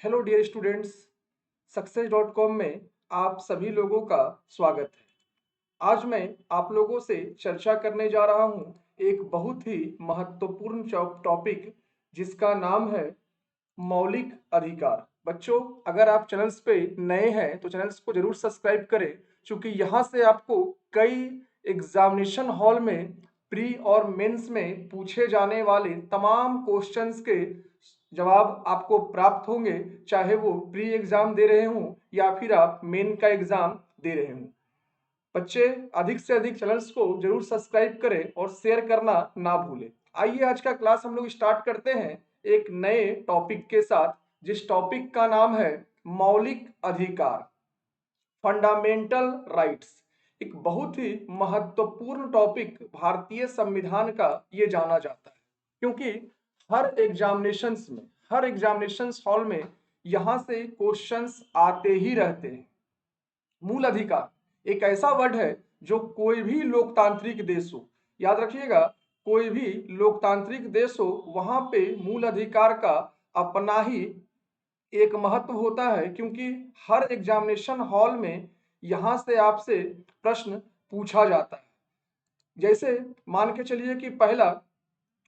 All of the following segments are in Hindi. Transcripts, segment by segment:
हेलो डियर स्टूडेंट्स, सक्सेस.com में आप सभी लोगों का स्वागत है। आज मैं आप लोगों से चर्चा करने जा रहा हूं एक बहुत ही महत्वपूर्ण टॉपिक जिसका नाम है मौलिक अधिकार। बच्चों, अगर आप चैनल्स पे नए हैं तो चैनल्स को जरूर सब्सक्राइब करें, क्योंकि यहाँ से आपको कई एग्जामिनेशन हॉल में प्री और मेंस में पूछे जाने वाले तमाम क्वेश्चंस के जवाब आपको प्राप्त होंगे, चाहे वो प्री एग्जाम दे रहे हों या फिर आप मेन का एग्जाम दे रहे हों। बच्चे, अधिक से अधिक चैनल्स को जरूर सब्सक्राइब करें और शेयर करना ना भूलें। आइए आज का क्लास हम लोग स्टार्ट करते हैं एक नए टॉपिक के साथ, जिस टॉपिक का नाम है मौलिक अधिकार, फंडामेंटल राइट्स। एक बहुत ही महत्वपूर्ण टॉपिक भारतीय संविधान का ये जाना जाता है, क्योंकि हर एग्जामिनेशंस हॉल में यहाँ से क्वेश्चंस आते ही रहते हैं। मूल अधिकार एक ऐसा वर्ड है जो कोई भी लोकतांत्रिक देश हो, याद रखिएगा, कोई भी लोकतांत्रिक देश हो वहां पे मूल अधिकार का अपना ही एक महत्व होता है, क्योंकि हर एग्जामिनेशन हॉल में यहां से आपसे प्रश्न पूछा जाता है। जैसे मान के चलिए कि पहला,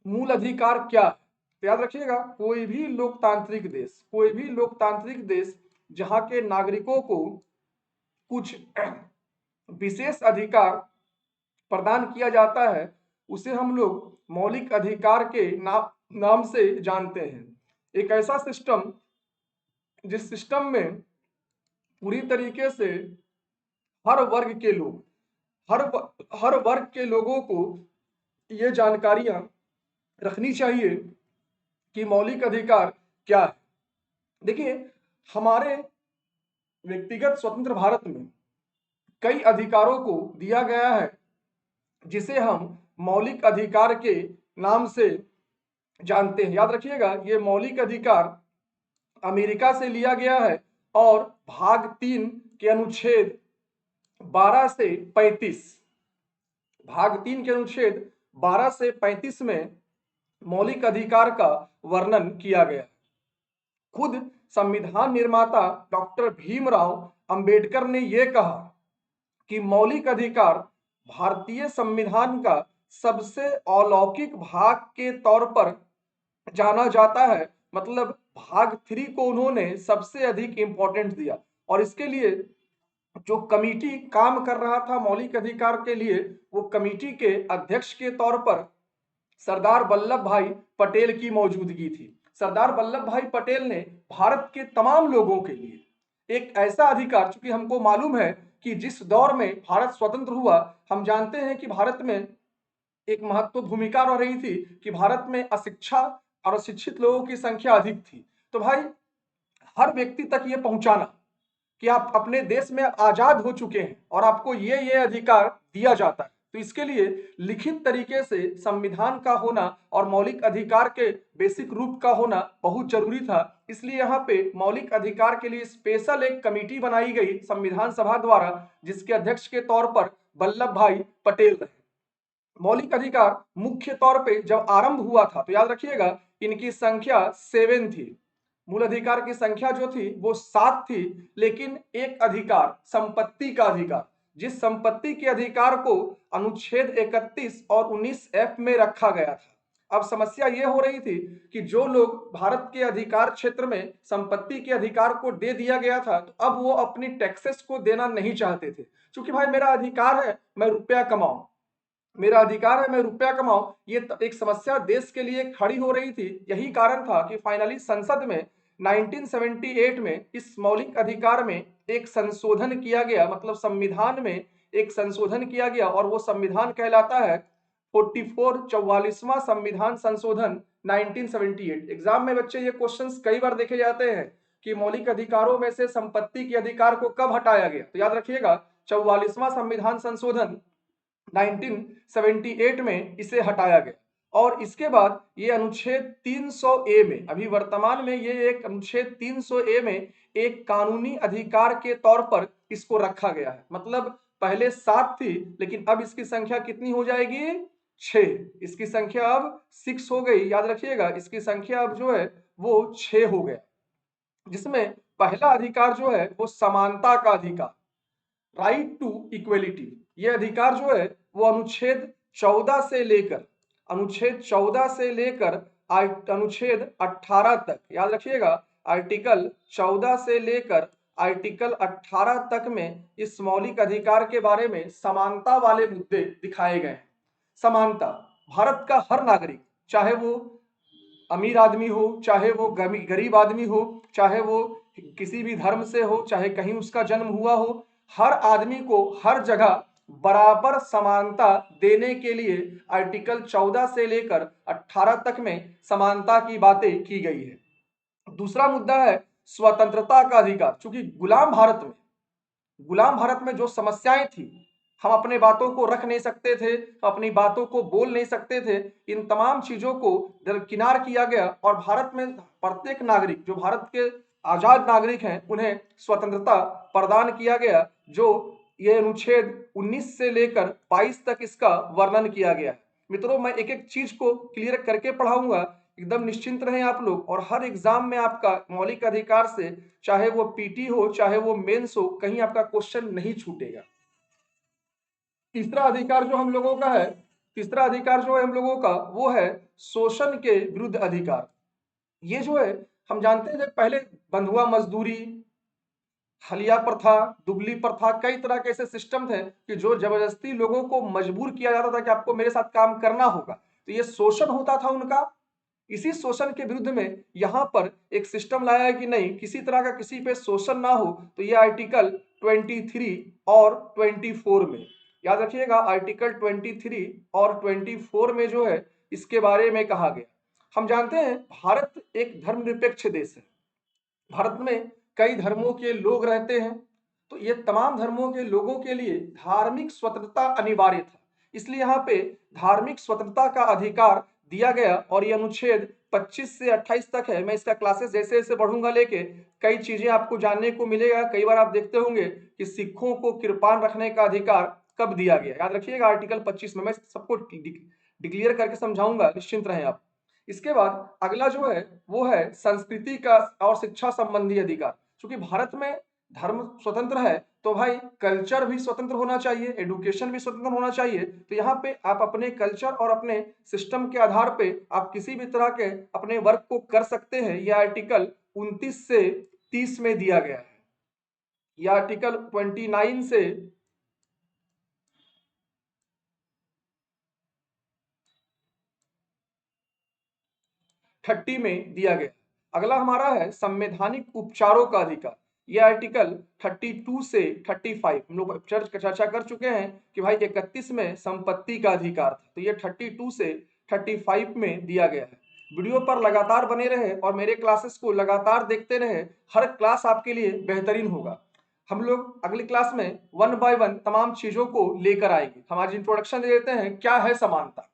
मूल अधिकार क्या है, तो याद रखिएगा, कोई भी लोकतांत्रिक देश जहां के नागरिकों को कुछ विशेष अधिकार प्रदान किया जाता है उसे हम लोग मौलिक अधिकार के नाम से जानते हैं। एक ऐसा सिस्टम जिस सिस्टम में पूरी तरीके से हर वर्ग के लोग हर हर वर्ग के लोगों को ये जानकारियां रखनी चाहिए कि मौलिक अधिकार क्या है। देखिए, हमारे व्यक्तिगत स्वतंत्र भारत में कई अधिकारों को दिया गया है जिसे हम मौलिक अधिकार के नाम से जानते हैं। याद रखिएगा, ये मौलिक अधिकार अमेरिका से लिया गया है और भाग 3 के अनुच्छेद 12 से 35, भाग 3 के अनुच्छेद 12 से 35 में मौलिक अधिकार का वर्णन किया गया। खुद संविधान निर्माता डॉक्टर भीमराव अंबेडकर ने यह कहा कि मौलिक अधिकार भारतीय संविधान का सबसे अलौकिक भाग के तौर पर जाना जाता है। मतलब भाग 3 को उन्होंने सबसे अधिक इंपॉर्टेंस दिया, और इसके लिए जो कमिटी काम कर रहा था मौलिक अधिकार के लिए, वो कमिटी के अध्यक्ष के तौर पर सरदार वल्लभ भाई पटेल की मौजूदगी थी। सरदार वल्लभ भाई पटेल ने भारत के तमाम लोगों के लिए एक ऐसा अधिकार, चूंकि हमको मालूम है कि जिस दौर में भारत स्वतंत्र हुआ, हम जानते हैं कि भारत में एक महत्व भूमिका रह रही थी कि भारत में अशिक्षा और अशिक्षित लोगों की संख्या अधिक थी। तो भाई, हर व्यक्ति तक ये पहुंचाना कि आप अपने देश में आजाद हो चुके हैं और आपको ये अधिकार दिया जाता है, तो इसके लिए लिखित तरीके से संविधान का होना और मौलिक अधिकार के बेसिक रूप का होना बहुत जरूरी था। इसलिए यहाँ पे मौलिक अधिकार के लिए स्पेशल एक कमेटी बनाई गई संविधान सभा द्वारा, जिसके अध्यक्ष के तौर पर वल्लभ भाई पटेल रहे। मौलिक अधिकार मुख्य तौर पे जब आरंभ हुआ था तो याद रखिएगा, इनकी संख्या 7 थी। मूल अधिकार की संख्या जो थी वो 7 थी, लेकिन एक अधिकार, संपत्ति का अधिकार, जिस संपत्ति के अधिकार को अनुच्छेद 31 और 19F में रखा गया था। अब समस्या ये हो रही थी कि जो लोग भारत के अधिकार क्षेत्र में संपत्ति के अधिकार को दे दिया गया था, तो अब वो अपनी टैक्सेस को देना नहीं चाहते थे। क्योंकि भाई, मेरा अधिकार है मैं रुपया कमाऊं, मेरा अधिकार है मैं रुपया कमाऊं, ये एक समस्या देश के लिए खड़ी हो रही थी। यही कारण था कि फाइनली संसद में 1978 में इस मौलिक अधिकार में एक संशोधन किया गया, मतलब संविधान में एक संशोधन किया गया, और वो संविधान कहलाता है 44वां संविधान संशोधन 1978। एग्जाम में बच्चे ये क्वेश्चंस कई बार देखे जाते हैं कि मौलिक अधिकारों में से संपत्ति के अधिकार को कब हटाया गया, तो याद रखिएगा 44वां संविधान संशोधन 1978 में इसे हटाया गया। और इसके बाद ये अनुच्छेद 300A में, अभी वर्तमान में ये एक अनुच्छेद 300A में एक कानूनी अधिकार के तौर पर इसको रखा गया है। मतलब पहले 7 थी, लेकिन अब इसकी संख्या कितनी हो जाएगी, 6। इसकी संख्या अब 6 हो गई। याद रखिएगा, इसकी संख्या अब जो है वो 6 हो गया। जिसमें पहला अधिकार जो है वो समानता का अधिकार, राइट टू इक्वलिटी। ये अधिकार जो है वो अनुच्छेद 14 से लेकर अनुच्छेद 18 तक, याद रखिएगा, आर्टिकल 14 से लेकर आर्टिकल 18 तक में इस मौलिक अधिकार के बारे में समानता वाले मुद्दे दिखाए गए हैं। समानता, भारत का हर नागरिक, चाहे वो अमीर आदमी हो, चाहे वो गरीब आदमी हो, चाहे वो किसी भी धर्म से हो, चाहे कहीं उसका जन्म हुआ हो, हर आदमी को हर जगह बराबर समानता देने के लिए आर्टिकल 14 से लेकर 18 तक में समानता की बातें की गई है। दूसरा मुद्दा है स्वतंत्रता का अधिकार। चूंकि गुलाम भारत में जो समस्याएं थी, हम अपने बातों को रख नहीं सकते थे, अपनी बातों को बोल नहीं सकते थे, इन तमाम चीजों को दरकिनार किया गया और भारत में प्रत्येक नागरिक, जो भारत के आजाद नागरिक हैं, उन्हें स्वतंत्रता प्रदान किया गया। जो ये अनुच्छेद 19 से लेकर 22 तक इसका वर्णन किया गया है। मित्रों, मैं एक एक चीज को क्लियर करके पढ़ाऊंगा, एकदम निश्चिंत रहें आप लोग। और हर एग्जाम में आपका मौलिक अधिकार से, चाहे वो पीटी हो चाहे वो मेंस हो, कहीं आपका क्वेश्चन नहीं छूटेगा। तीसरा अधिकार जो हम लोगों का है, तीसरा अधिकार जो है हम लोगों का, वो है शोषण के विरुद्ध अधिकार। ये जो है, हम जानते हैं जब पहले बंधुआ मजदूरी, हलिया प्रथा, दुबली प्रथा, कई तरह के ऐसे सिस्टम थे कि जो जबरदस्ती लोगों को मजबूर किया जाता था कि आपको मेरे साथ काम करना होगा, तो ये शोषण होता था उनका। इसी शोषण के विरुद्ध में यहाँ पर एक सिस्टम लाया है कि नहीं, किसी तरह का किसी पे शोषण ना हो। तो ये आर्टिकल 23 और 24 में, याद रखिएगा, आर्टिकल 23 और 24 में जो है इसके बारे में कहा गया। हम जानते हैं भारत एक धर्मनिरपेक्ष देश है। भारत में कई धर्मों के लोग रहते हैं, तो ये तमाम धर्मों के लोगों के लिए धार्मिक स्वतंत्रता अनिवार्य था। इसलिए यहाँ पे धार्मिक स्वतंत्रता का अधिकार दिया गया और ये अनुच्छेद 25 से 28 तक है। मैं इसका क्लासेस जैसे जैसे बढ़ूंगा लेके कई चीजें आपको जानने को मिलेगा। कई बार आप देखते होंगे कि सिखों को कृपाण रखने का अधिकार कब दिया गया, याद रखिएगा आर्टिकल 25 में। मैं सबको डिक्लेयर करके समझाऊंगा, निश्चिंत रहें आप। इसके बाद अगला जो है वो है संस्कृति का और शिक्षा संबंधी अधिकार। क्योंकि भारत में धर्म स्वतंत्र है, तो भाई कल्चर भी स्वतंत्र होना चाहिए, एडुकेशन भी स्वतंत्र होना चाहिए। तो यहाँ पे आप अपने कल्चर और अपने सिस्टम के आधार पे आप किसी भी तरह के अपने वर्क को कर सकते हैं। यह आर्टिकल 29 से 30 में दिया गया है। यह आर्टिकल 29 से 30 में दिया गया। अगला हमारा है संवैधानिक उपचारों का अधिकार। यह आर्टिकल 32 से 35 हम लोग चर्चा कर चुके हैं कि भाई 31 में संपत्ति का अधिकार था, तो ये 32 से 35 में दिया गया है। वीडियो पर लगातार बने रहे और मेरे क्लासेस को लगातार देखते रहे। हर क्लास आपके लिए बेहतरीन होगा। हम लोग अगली क्लास में 1 बाय 1 तमाम चीजों को लेकर आएंगे। हम आज इंट्रोडक्शन दे देते हैं, क्या है समानता।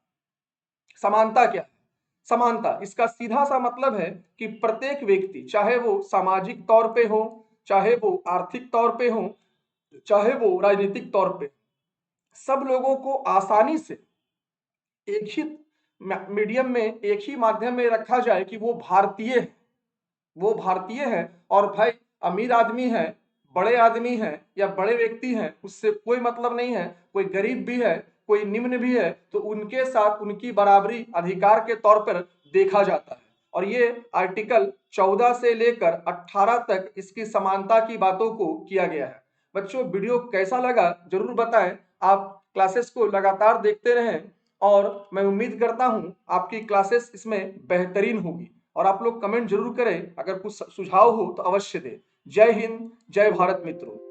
समानता क्या है? समानता, इसका सीधा सा मतलब है कि प्रत्येक व्यक्ति, चाहे वो सामाजिक तौर पे हो, चाहे वो आर्थिक तौर पे हो, चाहे वो राजनीतिक तौर पे, सब लोगों को आसानी से एक ही मीडियम में, एक ही माध्यम में रखा जाए कि वो भारतीय है, वो भारतीय है। और भाई अमीर आदमी है, बड़े आदमी हैं या बड़े व्यक्ति हैं, उससे कोई मतलब नहीं है। कोई गरीब भी है, कोई निम्न भी है, तो उनके साथ उनकी बराबरी अधिकार के तौर पर देखा जाता है। और ये आर्टिकल 14 से लेकर 18 तक इसकी समानता की बातों को किया गया है। बच्चों, वीडियो कैसा लगा जरूर बताएं। आप क्लासेस को लगातार देखते रहें और मैं उम्मीद करता हूं आपकी क्लासेस इसमें बेहतरीन होगी। और आप लोग कमेंट जरूर करें, अगर कुछ सुझाव हो तो अवश्य दें। जय हिंद, जय भारत मित्रों।